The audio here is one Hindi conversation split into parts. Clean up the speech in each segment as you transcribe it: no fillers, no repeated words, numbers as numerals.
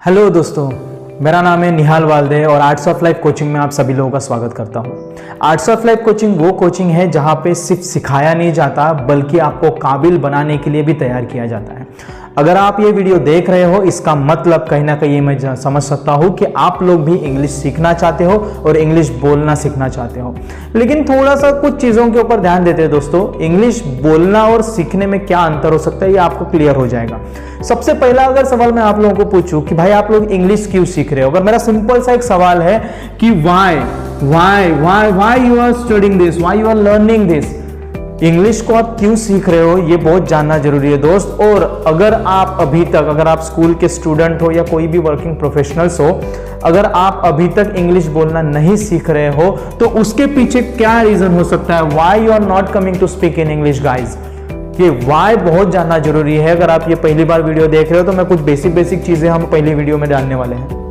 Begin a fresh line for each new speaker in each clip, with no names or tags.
हेलो दोस्तों, मेरा नाम है निहाल वाल्दे और आर्ट्स ऑफ लाइफ कोचिंग में आप सभी लोगों का स्वागत करता हूं। आर्ट्स ऑफ लाइफ कोचिंग वो कोचिंग है जहां पे सिर्फ सिखाया नहीं जाता बल्कि आपको काबिल बनाने के लिए भी तैयार किया जाता है। अगर आप ये वीडियो देख रहे हो इसका मतलब कहीं ना कहीं मैं समझ सकता हूँ कि आप लोग भी इंग्लिश सीखना चाहते हो और इंग्लिश बोलना सीखना चाहते हो। लेकिन थोड़ा सा कुछ चीज़ों के ऊपर ध्यान देते हैं दोस्तों। इंग्लिश बोलना और सीखने में क्या अंतर हो सकता है ये आपको क्लियर हो जाएगा। सबसे पहला अगर सवाल मैं आप लोगों को पूछूं कि भाई आप लोग इंग्लिश क्यों सीख रहे हो, अगर मेरा सिंपल सा एक सवाल है कि why you are studying this, why you are learning this, English को आप क्यों सीख रहे हो, ये बहुत जानना जरूरी है दोस्त। और अगर आप अभी तक, अगर आप स्कूल के स्टूडेंट हो या कोई भी वर्किंग प्रोफेशनल्स हो, अगर आप अभी तक इंग्लिश बोलना नहीं सीख रहे हो तो उसके पीछे क्या रीजन हो सकता है, why you are not coming to speak in English guys. ये वाई बहुत जानना जरूरी है। अगर आप ये पहली बार वीडियो देख रहे हो तो मैं कुछ बेसिक चीजें हम पहली वीडियो में डालने वाले हैं।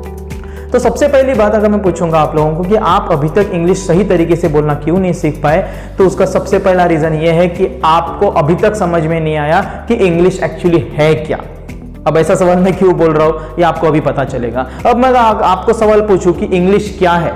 तो सबसे पहली बात अगर मैं पूछूंगा आप लोगों को कि आप अभी तक इंग्लिश सही तरीके से बोलना क्यों नहीं सीख पाए, तो उसका सबसे पहला रीजन ये है कि आपको अभी तक समझ में नहीं आया कि इंग्लिश एक्चुअली है क्या। अब ऐसा सवाल मैं क्यों बोल रहा हूं ये आपको अभी पता चलेगा। अब मैं आपको सवाल पूछूं कि इंग्लिश क्या है,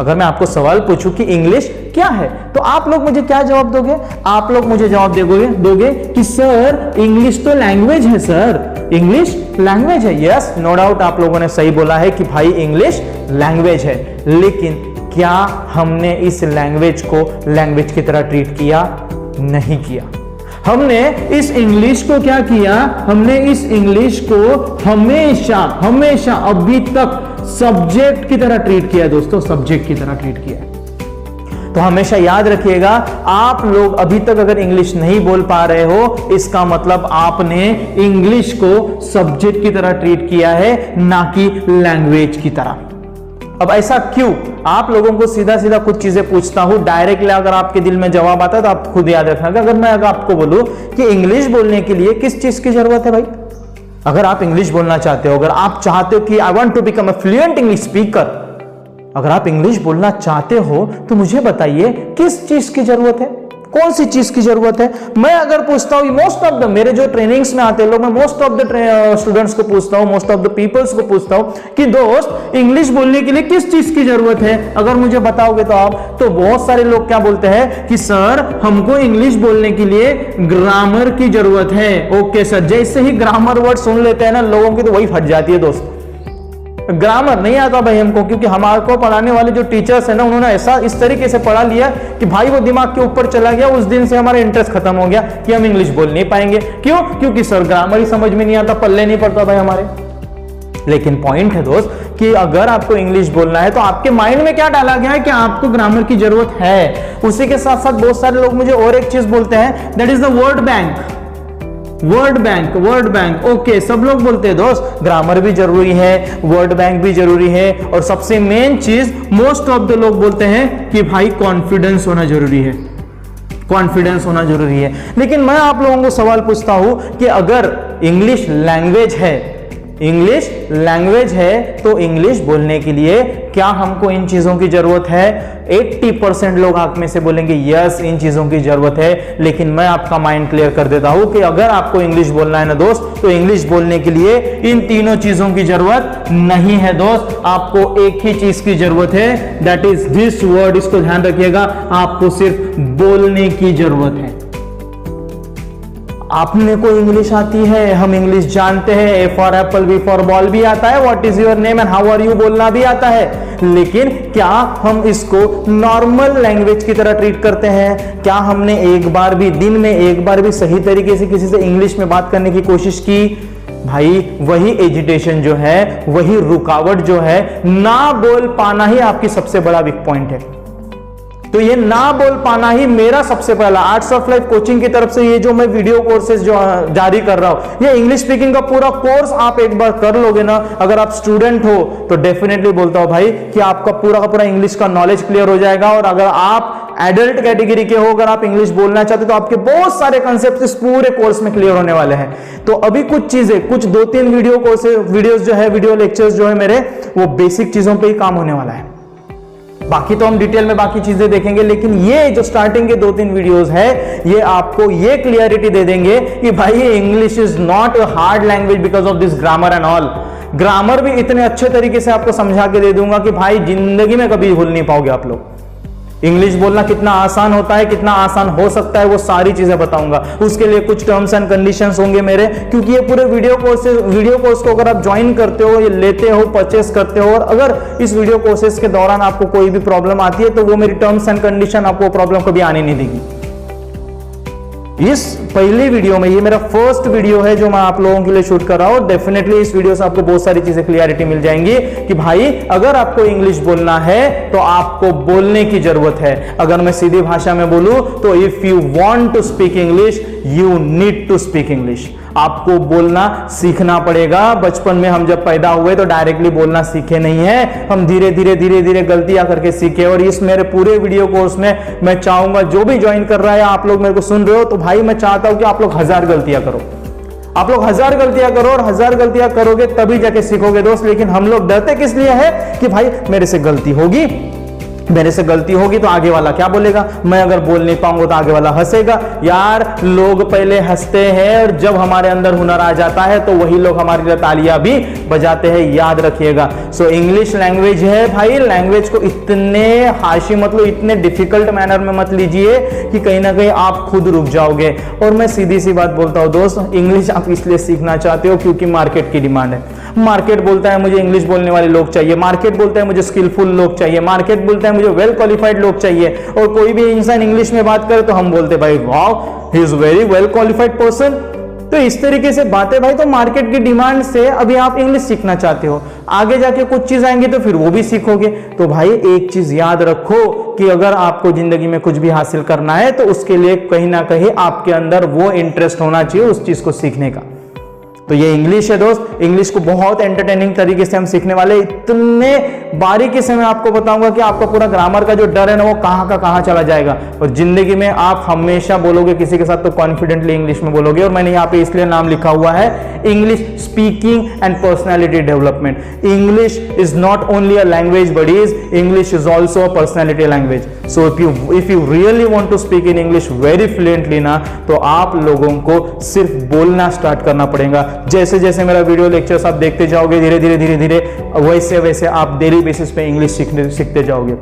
अगर मैं आपको सवाल पूछूं कि इंग्लिश क्या है तो आप लोग मुझे क्या जवाब दोगे? आप लोग मुझे जवाब दोगे कि सर इंग्लिश तो लैंग्वेज है, सर इंग्लिश लैंग्वेज है। यस, नो डाउट आप लोगों ने सही बोला है कि भाई इंग्लिश लैंग्वेज है, लेकिन क्या हमने इस लैंग्वेज को लैंग्वेज की तरह ट्रीट किया? नहीं किया। हमने इस इंग्लिश को क्या किया? हमने इस इंग्लिश को हमेशा अभी तक सब्जेक्ट की तरह ट्रीट किया दोस्तों, सब्जेक्ट की तरह ट्रीट किया। तो हमेशा याद रखिएगा, आप लोग अभी तक अगर इंग्लिश नहीं बोल पा रहे हो इसका मतलब आपने इंग्लिश को सब्जेक्ट की तरह ट्रीट किया है, ना कि लैंग्वेज की तरह। अब ऐसा क्यों? आप लोगों को सीधा कुछ चीजें पूछता हूं, डायरेक्टली अगर आपके दिल में जवाब आता है तो आप खुद याद रखना। अगर मैं आपको बोलूं कि इंग्लिश बोलने के लिए किस चीज की जरूरत है भाई, अगर आप इंग्लिश बोलना चाहते हो, अगर आप चाहते हो कि I want to become a fluent English speaker, अगर आप इंग्लिश बोलना चाहते हो तो मुझे बताइए किस चीज की जरूरत है, कौन सी चीज की जरूरत है। मैं अगर पूछता हूं, मोस्ट ऑफ द मेरे जो ट्रेनिंग्स में आते हैं लोग, मैं मोस्ट ऑफ द स्टूडेंट्स को पूछता हूं, मोस्ट ऑफ द पीपल्स को पूछता हूं कि दोस्त इंग्लिश बोलने के लिए किस चीज की जरूरत है, अगर मुझे बताओगे तो आप, तो बहुत सारे लोग क्या बोलते हैं कि सर हमको इंग्लिश बोलने के लिए ग्रामर की जरूरत है। ओके सर, जैसे ही ग्रामर वर्ड सुन लेते हैं ना लोगों की तो वही फट जाती है दोस्त। ग्रामर नहीं आता भाई हमको, क्योंकि हमारे को पढ़ाने वाले जो टीचर्स है ना उन्होंने ऐसा इस तरीके से पढ़ा लिया कि भाई वो दिमाग के ऊपर चला गया। उस दिन से हमारा इंटरेस्ट खत्म हो गया कि हम इंग्लिश बोल नहीं पाएंगे। क्यों? क्योंकि सर ग्रामर ही समझ में नहीं आता, पल्ले नहीं पड़ता भाई हमारे। लेकिन पॉइंट है दोस्त कि अगर आपको इंग्लिश बोलना है तो आपके माइंड में क्या डाला गया है कि आपको ग्रामर की जरूरत है। उसी के साथ साथ बहुत सारे लोग मुझे और एक चीज बोलते हैं, that is the word bank. Word bank okay, सब लोग बोलते हैं दोस्त ग्रामर भी जरूरी है, वर्ड बैंक भी जरूरी है, और सबसे मेन चीज मोस्ट ऑफ द लोग बोलते हैं कि भाई कॉन्फिडेंस होना जरूरी है, कॉन्फिडेंस होना जरूरी है। लेकिन मैं आप लोगों को सवाल पूछता हूं कि अगर इंग्लिश लैंग्वेज है तो इंग्लिश बोलने के लिए क्या हमको इन चीजों की जरूरत है? 80% लोग आप में से बोलेंगे यस इन चीजों की जरूरत है। लेकिन मैं आपका माइंड क्लियर कर देता हूं कि अगर आपको इंग्लिश बोलना है ना दोस्त, तो इंग्लिश बोलने के लिए इन तीनों चीजों की जरूरत नहीं है दोस्त। आपको एक ही चीज की जरूरत है, दैट इज दिस वर्ड। इसको ध्यान रखिएगा, आपको सिर्फ बोलने की जरूरत है। आपने को इंग्लिश आती है, हम इंग्लिश जानते हैं, A for apple B for ball भी आता है, what is your name and how are you बोलना भी आता है। लेकिन क्या हम इसको नॉर्मल लैंग्वेज की तरह ट्रीट करते हैं? क्या हमने एक बार भी, दिन में एक बार भी सही तरीके से किसी से इंग्लिश में बात करने की कोशिश की? भाई वही एजिटेशन जो है, वही रुकावट जो है, ना बोल पाना ही आपकी सबसे बड़ा वीक पॉइंट है। तो ये ना बोल पाना ही मेरा सबसे पहला आर्ट्स ऑफ लाइफ कोचिंग की तरफ से ये जो मैं वीडियो कोर्सेज जो जारी कर रहा हूं, ये इंग्लिश स्पीकिंग का पूरा कोर्स आप एक बार कर लोगे ना, अगर आप स्टूडेंट हो तो डेफिनेटली बोलता हूं भाई कि आपका पूरा का पूरा इंग्लिश का नॉलेज क्लियर हो जाएगा। और अगर आप एडल्ट कैटेगरी के हो, अगर आप इंग्लिश बोलना चाहते तो आपके बहुत सारे कंसेप्ट इस पूरे कोर्स में क्लियर होने वाले हैं। तो अभी कुछ चीजें, कुछ 2-3 वीडियोस जो है, वीडियो लेक्चर्स जो है मेरे, वो बेसिक चीजों पे ही काम होने वाला है। बाकी तो हम डिटेल में बाकी चीजें देखेंगे, लेकिन ये जो स्टार्टिंग के 2-3 वीडियोस है ये आपको ये क्लियरिटी दे देंगे कि भाई English is not a hard language because of this grammar and all. Grammar भी इतने अच्छे तरीके से आपको समझा के दे दूंगा कि भाई जिंदगी में कभी भूल नहीं पाओगे आप लोग। इंग्लिश बोलना कितना आसान होता है, कितना आसान हो सकता है, वो सारी चीजें बताऊंगा। उसके लिए कुछ टर्म्स एंड कंडीशंस होंगे मेरे, क्योंकि ये पूरे वीडियो कोर्स को अगर आप ज्वाइन करते हो, ये लेते हो, परचेस करते हो, और अगर इस वीडियो कोर्सेज के दौरान आपको कोई भी प्रॉब्लम आती है तो वो मेरी टर्म्स एंड कंडीशन आपको प्रॉब्लम कभी आने नहीं देगी। इस पहली वीडियो में, ये मेरा फर्स्ट वीडियो है जो मैं आप लोगों के लिए शूट कर रहा हूं। डेफिनेटली इस वीडियो से आपको बहुत सारी चीजें क्लियरिटी मिल जाएंगी कि भाई अगर आपको इंग्लिश बोलना है तो आपको बोलने की जरूरत है। अगर मैं सीधी भाषा में बोलूं तो if you want to speak English you need to speak English. आपको बोलना सीखना पड़ेगा। बचपन में हम जब पैदा हुए तो डायरेक्टली बोलना सीखे नहीं है, हम धीरे धीरे गलतियां करके सीखे। और इस मेरे पूरे वीडियो कोर्स में मैं चाहूंगा जो भी ज्वाइन कर रहा है, आप लोग मेरे को सुन रहे हो तो भाई मैं चाहता हूं कि आप लोग 1000 गलतियां करो। आप लोग 1000 गलतियां करो, और 1000 गलतियां करोगे तभी जाके सीखोगे दोस्त। लेकिन हम लोग डरते किस लिए है कि भाई मेरे से गलती होगी, मेरे से गलती होगी तो आगे वाला क्या बोलेगा, मैं अगर बोल नहीं पाऊंगा तो आगे वाला हंसेगा। यार लोग पहले हंसते हैं और जब हमारे अंदर हुनर आ जाता है तो वही लोग हमारे लिए तालियां भी बजाते हैं, याद रखिएगा। सो इंग्लिश लैंग्वेज है भाई, लैंग्वेज को इतने हाशी मतलब इतने डिफिकल्ट मैनर में मत लीजिए कि कहीं ना कहीं आप खुद रुक जाओगे। और मैं सीधी सी बात बोलता हूं दोस्त, इंग्लिश आप इसलिए सीखना चाहते हो क्योंकि मार्केट की डिमांड है। मार्केट बोलता है मुझे इंग्लिश बोलने वाले लोग चाहिए, मार्केट बोलता है मुझे स्किलफुल लोग चाहिए, मार्केट बोलता है मुझे वेल क्वालिफाइड लोग चाहिए। और कोई भी इंसान इंग्लिश में बात करे तो हम बोलते भाई wow he is very well qualified person. तो इस तरीके से बातें भाई, तो मार्केट की डिमांड से अभी आप इंग्लिश सीखना चाहते हो, आगे जाके कुछ चीज आएंगी तो फिर वो भी सीखोगे। तो भाई एक चीज याद रखो कि अगर आपको जिंदगी में कुछ भी हासिल करना है तो उसके लिए कहीं ना कहीं आपके अंदर वो इंटरेस्ट होना चाहिए उस चीज को सीखने का। तो ये इंग्लिश है दोस्त, इंग्लिश को बहुत एंटरटेनिंग तरीके से हम सीखने वाले, इतने बारीकी से मैं आपको बताऊंगा कि आपका पूरा ग्रामर का जो डर है ना वो कहां का कहां चला जाएगा। और जिंदगी में आप हमेशा बोलोगे किसी के साथ तो कॉन्फिडेंटली इंग्लिश में बोलोगे। और मैंने यहाँ पे इसलिए नाम लिखा हुआ है English speaking and personality development. English is not only a language buddies, English is also a personality language. So if you really want to speak in English very fluently ना, तो आप लोगों को सिर्फ बोलना स्टार्ट करना पड़ेगा। जैसे जैसे मेरा वीडियो लेक्चर्स आप देखते जाओगे धीरे धीरे वैसे वैसे आप डेली बेसिस पे इंग्लिश सीखते जाओगे।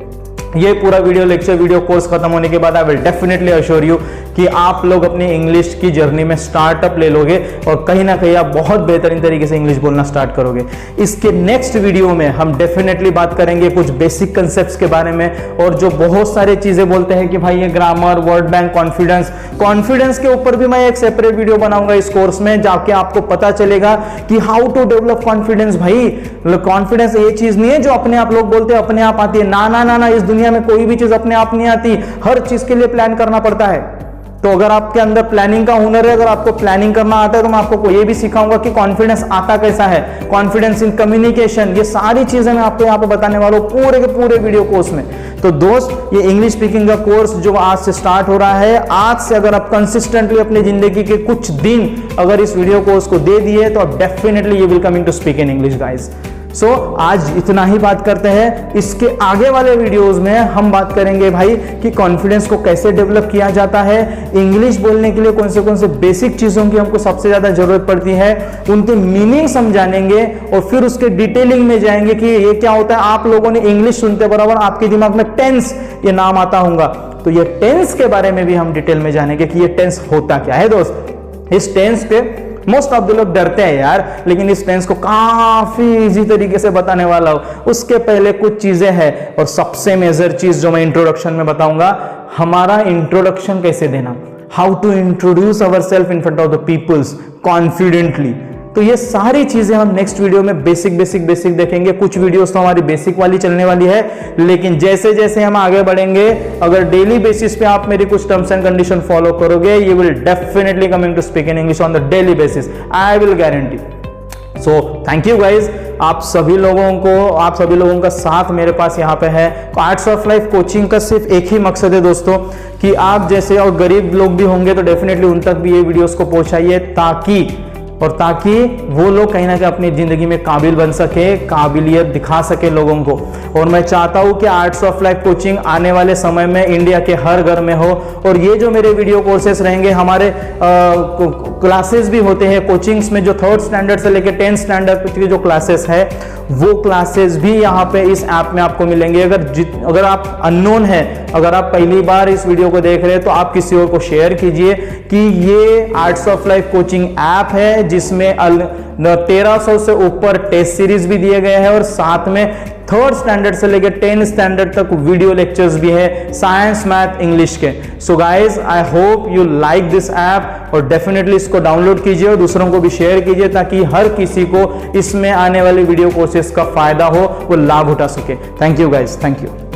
ये पूरा वीडियो कोर्स खत्म होने के बाद I will definitely assure you कि आप लोग अपनी इंग्लिश की जर्नी में स्टार्टअप ले लोगे और कहीं ना कहीं आप बहुत बेहतरीन तरीके से इंग्लिश बोलना स्टार्ट करोगे। इसके नेक्स्ट वीडियो में हम डेफिनेटली बात करेंगे कुछ बेसिक कंसेप्ट्स के बारे में, और जो बहुत सारे चीजें बोलते हैं कि भाई ये ग्रामर, वर्ड बैंक, कॉन्फिडेंस के ऊपर भी मैं एक सेपरेट वीडियो बनाऊंगा इस कोर्स में, जाके आपको पता चलेगा कि हाउ टू डेवलप कॉन्फिडेंस। भाई कॉन्फिडेंस ये चीज नहीं है जो अपने आप लोग बोलते हैं अपने आप आती है, ना ना ना ना, इस दुनिया में कोई भी चीज अपने आप नहीं आती, हर चीज के लिए प्लान करना पड़ता है। तो अगर आपके अंदर प्लानिंग का हुनर है, अगर आपको प्लानिंग करना आता है, तो मैं आपको ये भी सिखाऊंगा कि कॉन्फिडेंस आता कैसा है, कॉन्फिडेंस इन कम्युनिकेशन, ये सारी चीजें मैं आपको यहाँ पे बताने वाला हूँ पूरे के पूरे वीडियो कोर्स में। तो दोस्त ये इंग्लिश स्पीकिंग का कोर्स जो आज से स्टार्ट हो रहा है, आज से अगर आप कंसिस्टेंटली अपनी जिंदगी के कुछ दिन अगर इस वीडियो कोर्स को दे दिए तो definitely you will coming to speak in English guys. So आज इतना ही बात करते हैं। इसके आगे वाले वीडियोस में हम बात करेंगे भाई कि कॉन्फिडेंस को कैसे डेवलप किया जाता है, इंग्लिश बोलने के लिए कौन से बेसिक चीजों की हमको सबसे ज्यादा जरूरत पड़ती है, उनके मीनिंग समझानेंगे और फिर उसके डिटेलिंग में जाएंगे कि ये क्या होता है। आप लोगों ने इंग्लिश सुनते बराबर आपके दिमाग में टेंस ये नाम आता होगा, तो ये टेंस के बारे में भी हम डिटेल में जानेंगे कि ये टेंस होता क्या है। दोस्त इस टेंस पे मोस्ट ऑफ द लोग डरते हैं यार, लेकिन इस टेंस को काफी इजी तरीके से बताने वाला हूं। उसके पहले कुछ चीजें हैं, और सबसे मेजर चीज जो मैं इंट्रोडक्शन में बताऊंगा, हमारा इंट्रोडक्शन कैसे देना, how to introduce our self in front of the peoples confidently. तो ये सारी चीजें हम नेक्स्ट वीडियो में बेसिक देखेंगे। कुछ वीडियोस तो हमारी बेसिक वाली चलने वाली है, लेकिन जैसे जैसे हम आगे बढ़ेंगे, अगर डेली बेसिस पे आप मेरी कुछ टर्म्स एंड कंडीशन फॉलो करोगे, you will definitely coming to speak in English on the daily basis, I will guarantee. So thank you guys, आप सभी लोगों का साथ मेरे पास यहाँ पे है। आर्ट्स ऑफ लाइफ कोचिंग का सिर्फ एक ही मकसद है दोस्तों कि आप जैसे और गरीब लोग भी होंगे तो डेफिनेटली उन तक भी ये वीडियोस को पहुंचाइए, ताकि और ताकि वो लोग कहीं ना कहीं अपनी ज़िंदगी में काबिल बन सके, काबिलियत दिखा सके लोगों को। और मैं चाहता हूँ कि आर्ट्स ऑफ लाइफ कोचिंग आने वाले समय में इंडिया के हर घर में हो। और ये जो मेरे वीडियो कोर्सेस रहेंगे, हमारे क्लासेस भी होते हैं कोचिंग्स में, जो 3rd स्टैंडर्ड से लेकर 10th स्टैंडर्ड की जो क्लासेस है, वो क्लासेस भी यहाँ पे इस ऐप में आपको मिलेंगे। अगर आप अननोन है, अगर आप पहली बार इस वीडियो को देख रहे हैं, तो आप किसी और को शेयर कीजिए कि ये arts of life coaching app है जिसमें 1300 से ऊपर टेस्ट सीरीज भी दिए गए हैं और साथ में 3rd स्टैंडर्ड से लेकर 10th स्टैंडर्ड तक वीडियो लेक्चर्स भी है, साइंस, मैथ, इंग्लिश के। So guys, I hope you like this app और डेफिनेटली इसको डाउनलोड कीजिए और दूसरों को भी शेयर कीजिए ताकि हर किसी को इसमें आने वाले वीडियो कोर्सेज का फायदा हो, वो लाभ उठा सके। Thank you guys, thank you.